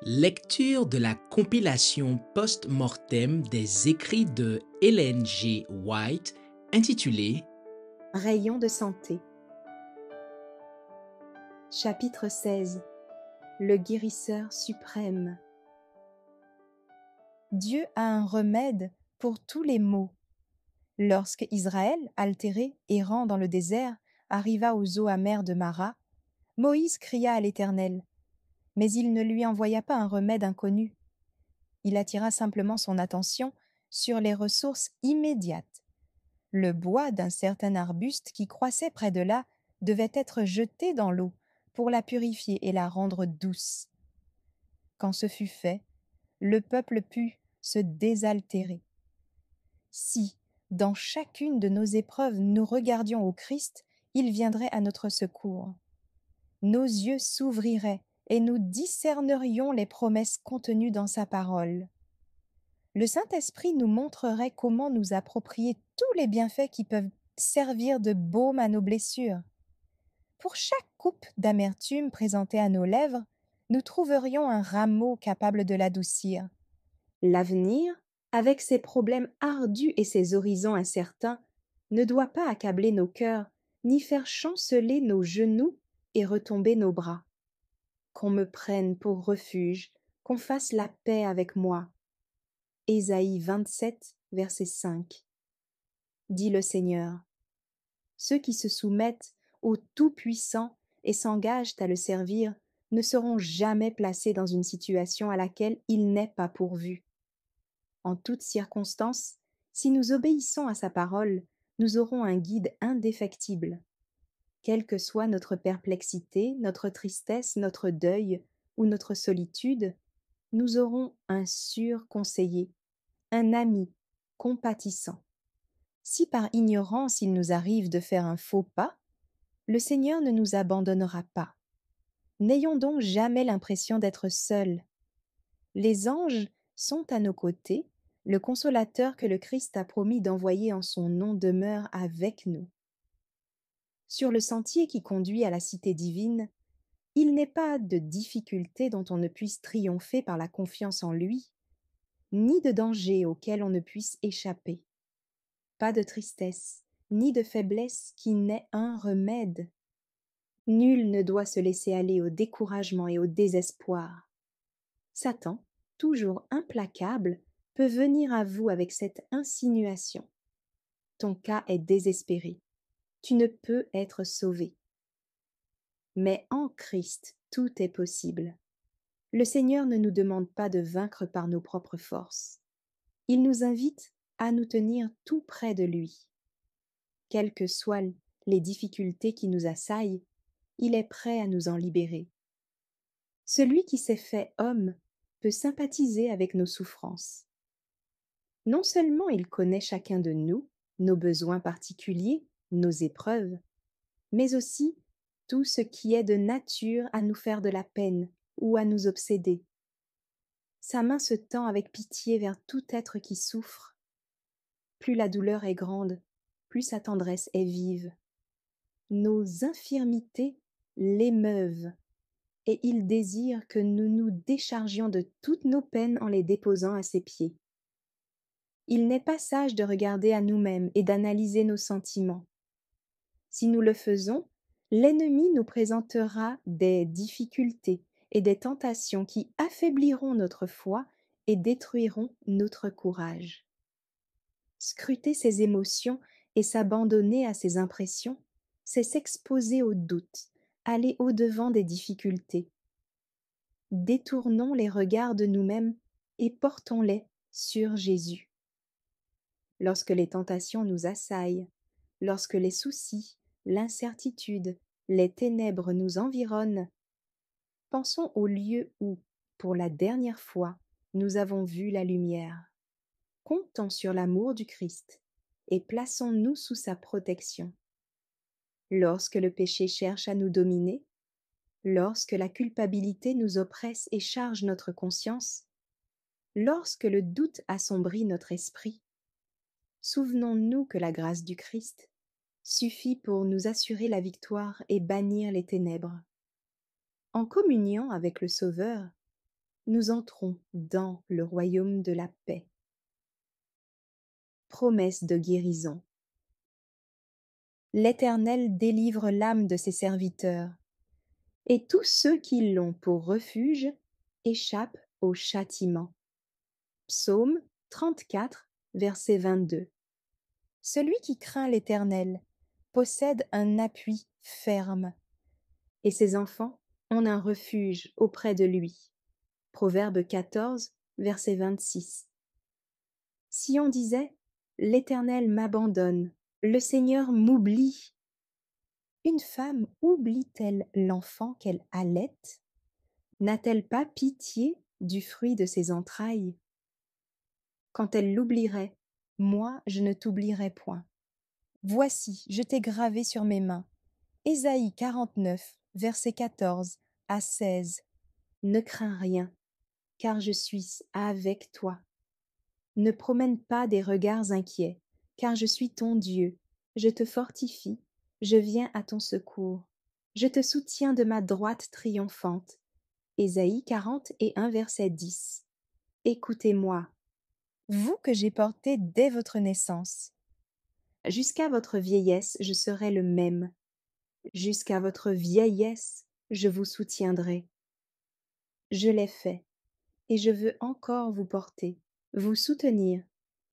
Lecture de la compilation post-mortem des écrits de Ellen G. White intitulée Rayon de santé. Chapitre 16. Le guérisseur suprême. Dieu a un remède pour tous les maux. Lorsque Israël, altéré, errant dans le désert, arriva aux eaux amères de Mara, Moïse cria à l'Éternel, mais il ne lui envoya pas un remède inconnu. Il attira simplement son attention sur les ressources immédiates. Le bois d'un certain arbuste qui croissait près de là devait être jeté dans l'eau pour la purifier et la rendre douce. Quand ce fut fait, le peuple put se désaltérer. Si, dans chacune de nos épreuves, nous regardions au Christ, il viendrait à notre secours. Nos yeux s'ouvriraient et nous discernerions les promesses contenues dans sa parole. Le Saint-Esprit nous montrerait comment nous approprier tous les bienfaits qui peuvent servir de baume à nos blessures. Pour chaque coupe d'amertume présentée à nos lèvres, nous trouverions un rameau capable de l'adoucir. L'avenir, avec ses problèmes ardus et ses horizons incertains, ne doit pas accabler nos cœurs, ni faire chanceler nos genoux et retomber nos bras. Qu'on me prenne pour refuge, qu'on fasse la paix avec moi. Ésaïe 27, verset 5. Dit le Seigneur. Ceux qui se soumettent au Tout-Puissant et s'engagent à le servir ne seront jamais placés dans une situation à laquelle il n'est pas pourvu. En toutes circonstances, si nous obéissons à sa parole, nous aurons un guide indéfectible. Quelle que soit notre perplexité, notre tristesse, notre deuil ou notre solitude, nous aurons un sûr conseiller, un ami compatissant. Si par ignorance il nous arrive de faire un faux pas, le Seigneur ne nous abandonnera pas. N'ayons donc jamais l'impression d'être seuls. Les anges sont à nos côtés, le consolateur que le Christ a promis d'envoyer en son nom demeure avec nous. Sur le sentier qui conduit à la cité divine, il n'est pas de difficulté dont on ne puisse triompher par la confiance en lui, ni de danger auquel on ne puisse échapper. Pas de tristesse, ni de faiblesse qui n'ait un remède. Nul ne doit se laisser aller au découragement et au désespoir. Satan, toujours implacable, peut venir à vous avec cette insinuation. Ton cas est désespéré. Tu ne peux être sauvé. Mais en Christ, tout est possible. Le Seigneur ne nous demande pas de vaincre par nos propres forces. Il nous invite à nous tenir tout près de lui. Quelles que soient les difficultés qui nous assaillent, il est prêt à nous en libérer. Celui qui s'est fait homme peut sympathiser avec nos souffrances. Non seulement il connaît chacun de nous, nos besoins particuliers, nos épreuves, mais aussi tout ce qui est de nature à nous faire de la peine ou à nous obséder. Sa main se tend avec pitié vers tout être qui souffre. Plus la douleur est grande, plus sa tendresse est vive. Nos infirmités l'émeuvent, et il désire que nous nous déchargions de toutes nos peines en les déposant à ses pieds. Il n'est pas sage de regarder à nous-mêmes et d'analyser nos sentiments. Si nous le faisons, l'ennemi nous présentera des difficultés et des tentations qui affaibliront notre foi et détruiront notre courage. Scruter ses émotions et s'abandonner à ses impressions, c'est s'exposer aux doutes, aller au-devant des difficultés. Détournons les regards de nous-mêmes et portons-les sur Jésus. Lorsque les tentations nous assaillent, lorsque les soucis, l'incertitude, les ténèbres nous environnent, pensons au lieu où, pour la dernière fois, nous avons vu la lumière. Comptons sur l'amour du Christ et plaçons-nous sous sa protection. Lorsque le péché cherche à nous dominer, lorsque la culpabilité nous oppresse et charge notre conscience, lorsque le doute assombrit notre esprit, souvenons-nous que la grâce du Christ suffit pour nous assurer la victoire et bannir les ténèbres. En communiant avec le Sauveur, nous entrons dans le royaume de la paix. Promesse de guérison. L'Éternel délivre l'âme de ses serviteurs, et tous ceux qui l'ont pour refuge échappent au châtiment. Psaume 34, verset 22. Celui qui craint l'Éternel possède un appui ferme, et ses enfants ont un refuge auprès de lui. Proverbe 14, verset 26. Si on disait « L'Éternel m'abandonne, le Seigneur m'oublie », une femme oublie-t-elle l'enfant qu'elle allaite? N'a-t-elle pas pitié du fruit de ses entrailles? Quand elle l'oublierait, moi je ne t'oublierai point. Voici, je t'ai gravé sur mes mains. Ésaïe 49, versets 14 à 16. Ne crains rien, car je suis avec toi. Ne promène pas des regards inquiets, car je suis ton Dieu. Je te fortifie, je viens à ton secours. Je te soutiens de ma droite triomphante. Ésaïe 41, verset 10. Écoutez-moi, vous que j'ai porté dès votre naissance. Jusqu'à votre vieillesse, je serai le même. Jusqu'à votre vieillesse, je vous soutiendrai. Je l'ai fait, et je veux encore vous porter, vous soutenir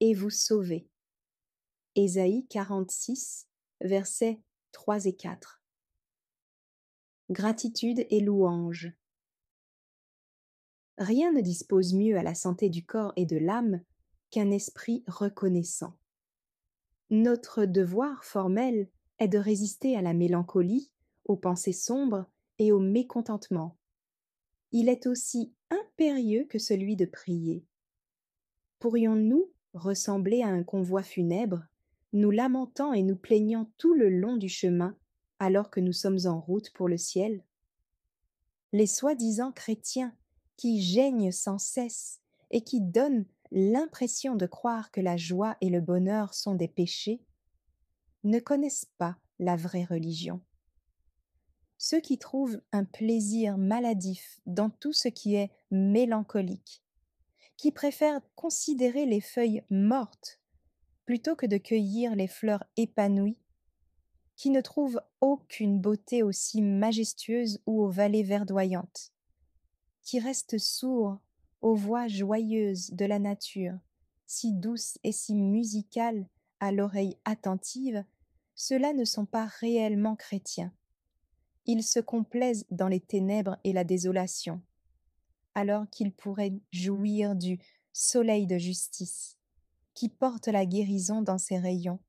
et vous sauver. Ésaïe 46, versets 3 et 4. Gratitude et louange. Rien ne dispose mieux à la santé du corps et de l'âme qu'un esprit reconnaissant. Notre devoir formel est de résister à la mélancolie, aux pensées sombres et au mécontentement. Il est aussi impérieux que celui de prier. Pourrions-nous ressembler à un convoi funèbre, nous lamentant et nous plaignant tout le long du chemin, alors que nous sommes en route pour le ciel? Les soi-disant chrétiens qui geignent sans cesse et qui donnent l'impression de croire que la joie et le bonheur sont des péchés, ne connaissent pas la vraie religion. Ceux qui trouvent un plaisir maladif dans tout ce qui est mélancolique, qui préfèrent considérer les feuilles mortes plutôt que de cueillir les fleurs épanouies, qui ne trouvent aucune beauté aussi majestueuse ou aux vallées verdoyantes, qui restent sourds aux voix joyeuses de la nature, si douces et si musicales à l'oreille attentive, ceux-là ne sont pas réellement chrétiens. Ils se complaisent dans les ténèbres et la désolation, alors qu'ils pourraient jouir du soleil de justice, qui porte la guérison dans ses rayons.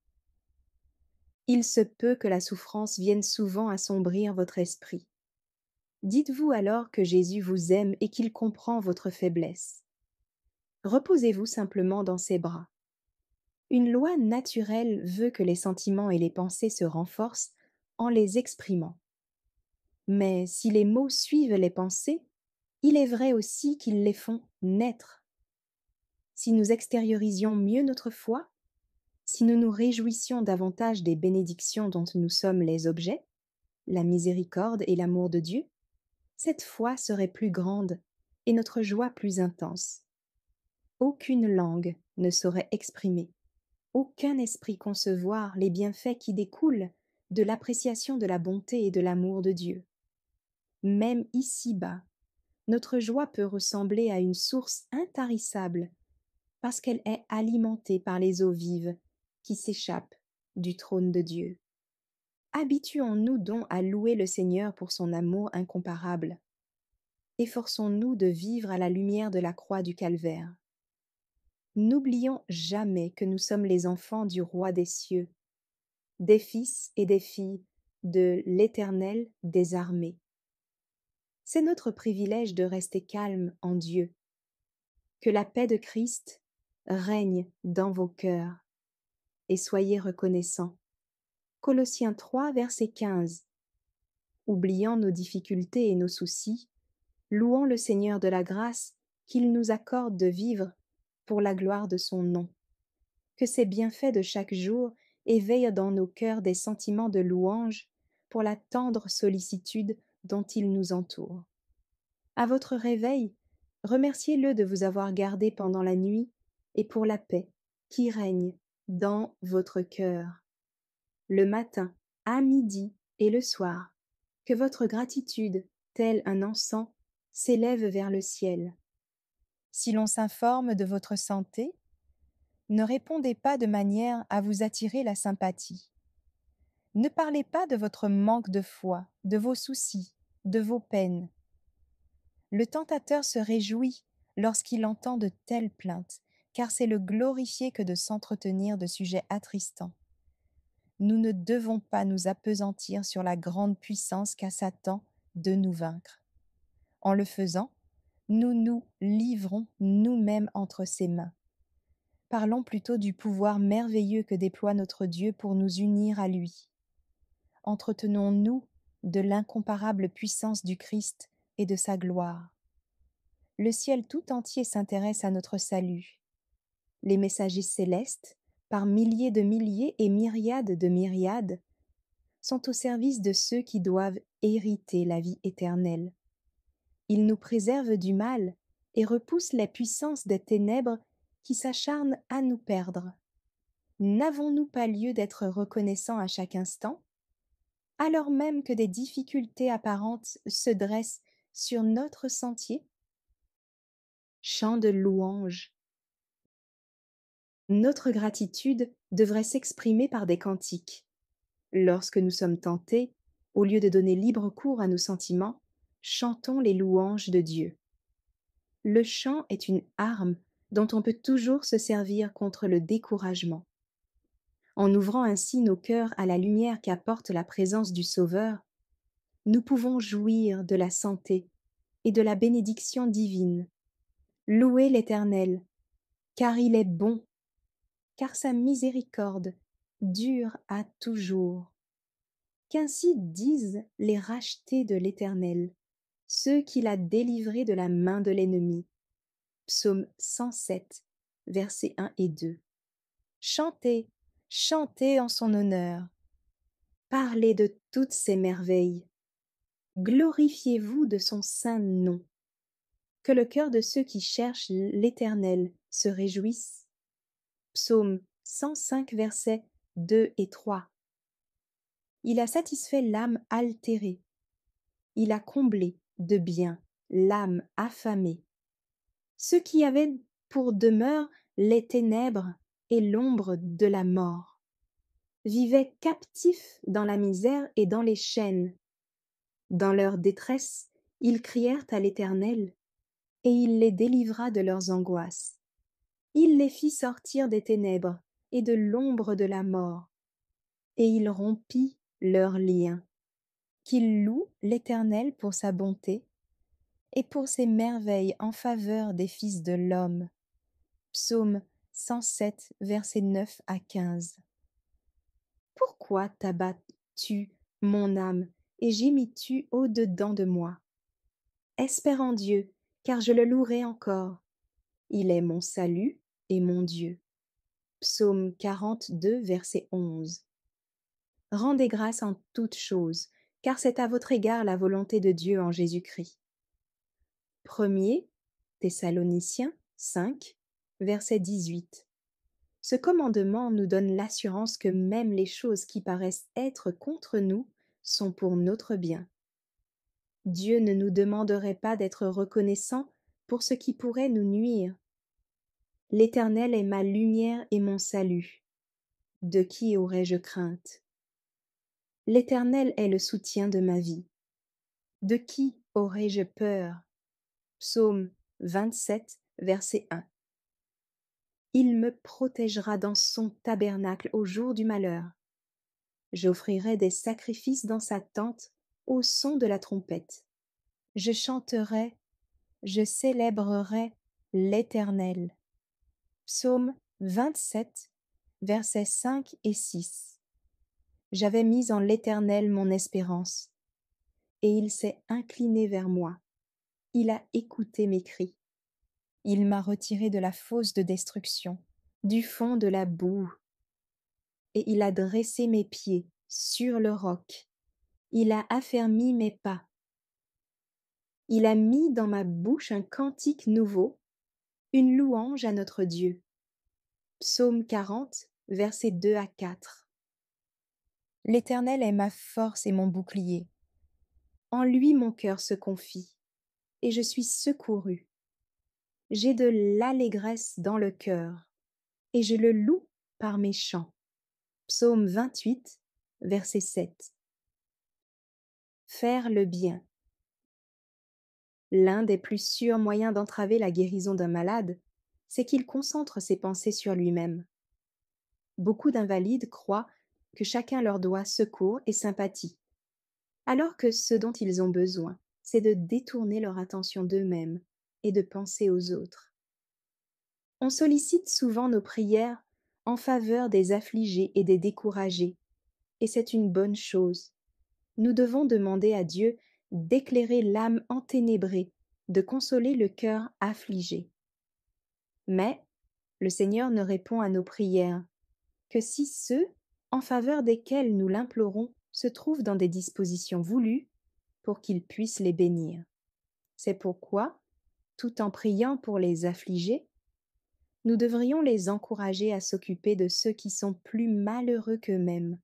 Il se peut que la souffrance vienne souvent assombrir votre esprit. Dites-vous alors que Jésus vous aime et qu'il comprend votre faiblesse. Reposez-vous simplement dans ses bras. Une loi naturelle veut que les sentiments et les pensées se renforcent en les exprimant. Mais si les mots suivent les pensées, il est vrai aussi qu'ils les font naître. Si nous extériorisions mieux notre foi, si nous nous réjouissions davantage des bénédictions dont nous sommes les objets, la miséricorde et l'amour de Dieu, cette foi serait plus grande et notre joie plus intense. Aucune langue ne saurait exprimer, aucun esprit concevoir les bienfaits qui découlent de l'appréciation de la bonté et de l'amour de Dieu. Même ici-bas, notre joie peut ressembler à une source intarissable parce qu'elle est alimentée par les eaux vives qui s'échappent du trône de Dieu. Habituons-nous donc à louer le Seigneur pour son amour incomparable. Efforçons-nous de vivre à la lumière de la croix du Calvaire. N'oublions jamais que nous sommes les enfants du Roi des cieux, des fils et des filles de l'Éternel des armées. C'est notre privilège de rester calme en Dieu. Que la paix de Christ règne dans vos cœurs et soyez reconnaissants. Colossiens 3, verset 15. Oubliant nos difficultés et nos soucis, louons le Seigneur de la grâce qu'il nous accorde de vivre pour la gloire de son nom. Que ses bienfaits de chaque jour éveillent dans nos cœurs des sentiments de louange pour la tendre sollicitude dont il nous entoure. À votre réveil, Remerciez-le de vous avoir gardé pendant la nuit et pour la paix qui règne dans votre cœur. Le matin, à midi et le soir, que votre gratitude, tel un encens, s'élève vers le ciel. Si l'on s'informe de votre santé, ne répondez pas de manière à vous attirer la sympathie. Ne parlez pas de votre manque de foi, de vos soucis, de vos peines. Le tentateur se réjouit lorsqu'il entend de telles plaintes, car c'est le glorifier que de s'entretenir de sujets attristants. Nous ne devons pas nous appesantir sur la grande puissance qu'a Satan de nous vaincre. En le faisant, nous nous livrons nous-mêmes entre ses mains. Parlons plutôt du pouvoir merveilleux que déploie notre Dieu pour nous unir à lui. Entretenons-nous de l'incomparable puissance du Christ et de sa gloire. Le ciel tout entier s'intéresse à notre salut. Les messagers célestes, par milliers et myriades de myriades, sont au service de ceux qui doivent hériter la vie éternelle. Ils nous préservent du mal et repoussent les puissances des ténèbres qui s'acharnent à nous perdre. N'avons-nous pas lieu d'être reconnaissants à chaque instant, alors même que des difficultés apparentes se dressent sur notre sentier? Chant de louange. Notre gratitude devrait s'exprimer par des cantiques. Lorsque nous sommes tentés, au lieu de donner libre cours à nos sentiments, chantons les louanges de Dieu. Le chant est une arme dont on peut toujours se servir contre le découragement. En ouvrant ainsi nos cœurs à la lumière qu'apporte la présence du Sauveur, nous pouvons jouir de la santé et de la bénédiction divine. Louez l'Éternel, car il est bon, car sa miséricorde dure à toujours. Qu'ainsi disent les rachetés de l'Éternel, ceux qu'il a délivrés de la main de l'ennemi. Psaume 107, versets 1 et 2. Chantez, chantez en son honneur. Parlez de toutes ses merveilles. Glorifiez-vous de son saint nom. Que le cœur de ceux qui cherchent l'Éternel se réjouisse. Psaume 105, versets 2 et 3. Il a satisfait l'âme altérée. Il a comblé de bien l'âme affamée. Ceux qui avaient pour demeure les ténèbres et l'ombre de la mort vivaient captifs dans la misère et dans les chaînes. Dans leur détresse, ils crièrent à l'Éternel, et il les délivra de leurs angoisses. Il les fit sortir des ténèbres et de l'ombre de la mort, et il rompit leurs liens. Qu'ils louent l'Éternel pour sa bonté et pour ses merveilles en faveur des fils de l'homme. Psaume 107, versets 9 à 15. Pourquoi t'abats-tu, mon âme, et gémis-tu au-dedans de moi? Espère en Dieu, car je le louerai encore. Il est mon salut et mon Dieu. Psaume 42, verset 11. Rendez grâce en toutes choses, car c'est à votre égard la volonté de Dieu en Jésus-Christ. 1er Thessaloniciens 5, verset 18. Ce commandement nous donne l'assurance que même les choses qui paraissent être contre nous sont pour notre bien. Dieu ne nous demanderait pas d'être reconnaissants pour ce qui pourrait nous nuire. L'Éternel est ma lumière et mon salut. De qui aurais-je crainte? L'Éternel est le soutien de ma vie. De qui aurais-je peur? Psaume 27, verset 1. Il me protégera dans son tabernacle au jour du malheur. J'offrirai des sacrifices dans sa tente au son de la trompette. Je chanterai, je célébrerai l'Éternel. Psaume 27, versets 5 et 6. J'avais mis en l'Éternel mon espérance, et il s'est incliné vers moi. Il a écouté mes cris. Il m'a retiré de la fosse de destruction, du fond de la boue. Et il a dressé mes pieds sur le roc. Il a affermi mes pas. Il a mis dans ma bouche un cantique nouveau, une louange à notre Dieu. Psaume 40, versets 2 à 4. L'Éternel est ma force et mon bouclier. En lui mon cœur se confie, et je suis secouru. J'ai de l'allégresse dans le cœur, et je le loue par mes chants. Psaume 28, verset 7. Faire le bien. L'un des plus sûrs moyens d'entraver la guérison d'un malade, c'est qu'il concentre ses pensées sur lui-même. Beaucoup d'invalides croient que chacun leur doit secours et sympathie, alors que ce dont ils ont besoin, c'est de détourner leur attention d'eux-mêmes et de penser aux autres. On sollicite souvent nos prières en faveur des affligés et des découragés, et c'est une bonne chose. Nous devons demander à Dieu d'éclairer l'âme enténébrée, de consoler le cœur affligé. Mais le Seigneur ne répond à nos prières que si ceux en faveur desquels nous l'implorons se trouvent dans des dispositions voulues pour qu'il puisse les bénir. C'est pourquoi, tout en priant pour les affligés, nous devrions les encourager à s'occuper de ceux qui sont plus malheureux qu'eux-mêmes,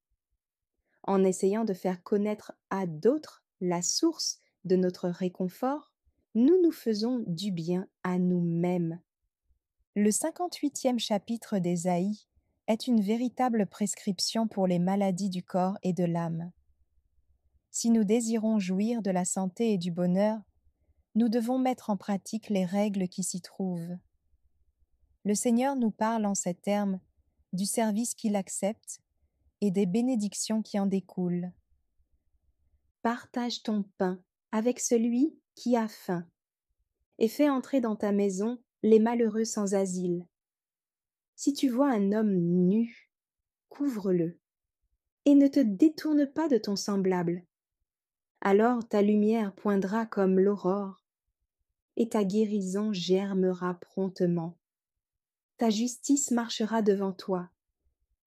en essayant de faire connaître à d'autres la source de notre réconfort. Nous nous faisons du bien à nous-mêmes. Le 58e chapitre d'Ésaïe est une véritable prescription pour les maladies du corps et de l'âme. Si nous désirons jouir de la santé et du bonheur, nous devons mettre en pratique les règles qui s'y trouvent. Le Seigneur nous parle en ces termes du service qu'il accepte et des bénédictions qui en découlent. Partage ton pain avec celui qui a faim, et fais entrer dans ta maison les malheureux sans asile. Si tu vois un homme nu, couvre-le, et ne te détourne pas de ton semblable. Alors ta lumière poindra comme l'aurore, et ta guérison germera promptement. Ta justice marchera devant toi,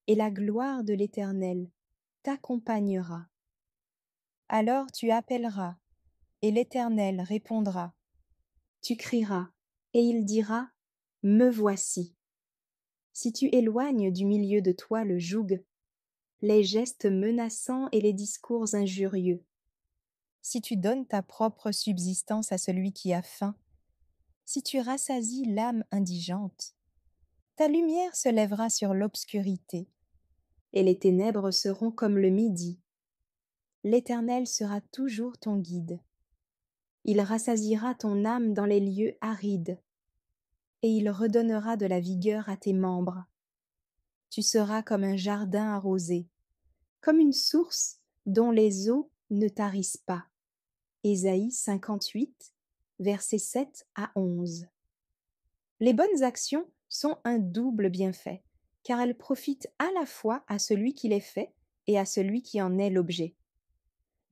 et la gloire de l'Éternel t'accompagnera. Alors tu appelleras, et l'Éternel répondra. Tu crieras, et il dira, me voici. Si tu éloignes du milieu de toi le joug, les gestes menaçants et les discours injurieux, si tu donnes ta propre subsistance à celui qui a faim, si tu rassasies l'âme indigente, ta lumière se lèvera sur l'obscurité, et les ténèbres seront comme le midi. L'Éternel sera toujours ton guide. Il rassasiera ton âme dans les lieux arides, et il redonnera de la vigueur à tes membres. Tu seras comme un jardin arrosé, comme une source dont les eaux ne tarissent pas. Ésaïe 58, versets 7 à 11. Les bonnes actions sont un double bienfait, car elles profitent à la fois à celui qui les fait et à celui qui en est l'objet.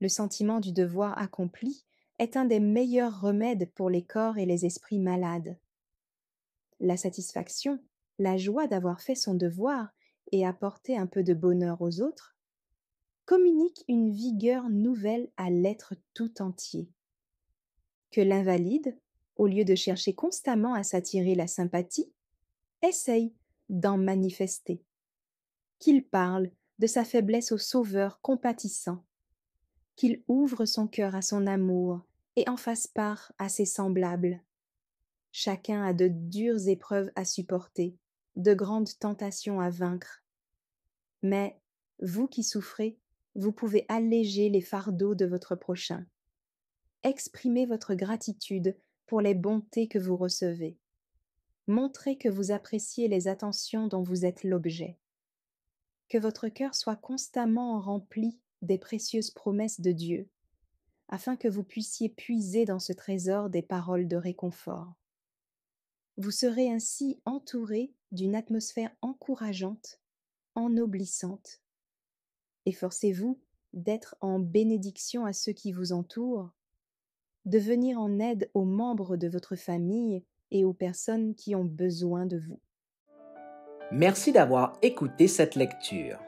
Le sentiment du devoir accompli est un des meilleurs remèdes pour les corps et les esprits malades. La satisfaction, la joie d'avoir fait son devoir et apporté un peu de bonheur aux autres, communique une vigueur nouvelle à l'être tout entier. Que l'invalide, au lieu de chercher constamment à s'attirer la sympathie, essaye d'en manifester. Qu'il parle de sa faiblesse au Sauveur compatissant, qu'il ouvre son cœur à son amour et en fasse part à ses semblables. Chacun a de dures épreuves à supporter, de grandes tentations à vaincre. Mais, vous qui souffrez, vous pouvez alléger les fardeaux de votre prochain. Exprimez votre gratitude pour les bontés que vous recevez. Montrez que vous appréciez les attentions dont vous êtes l'objet. Que votre cœur soit constamment rempli des précieuses promesses de Dieu, afin que vous puissiez puiser dans ce trésor des paroles de réconfort. Vous serez ainsi entouré d'une atmosphère encourageante, ennoblissante. Efforcez-vous d'être en bénédiction à ceux qui vous entourent, de venir en aide aux membres de votre famille et aux personnes qui ont besoin de vous. Merci d'avoir écouté cette lecture.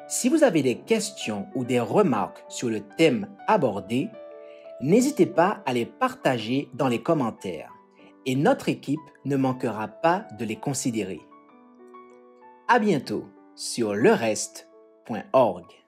Si vous avez des questions ou des remarques sur le thème abordé, N'hésitez pas à les partager dans les commentaires et notre équipe ne manquera pas de les considérer. À bientôt sur lereste.org.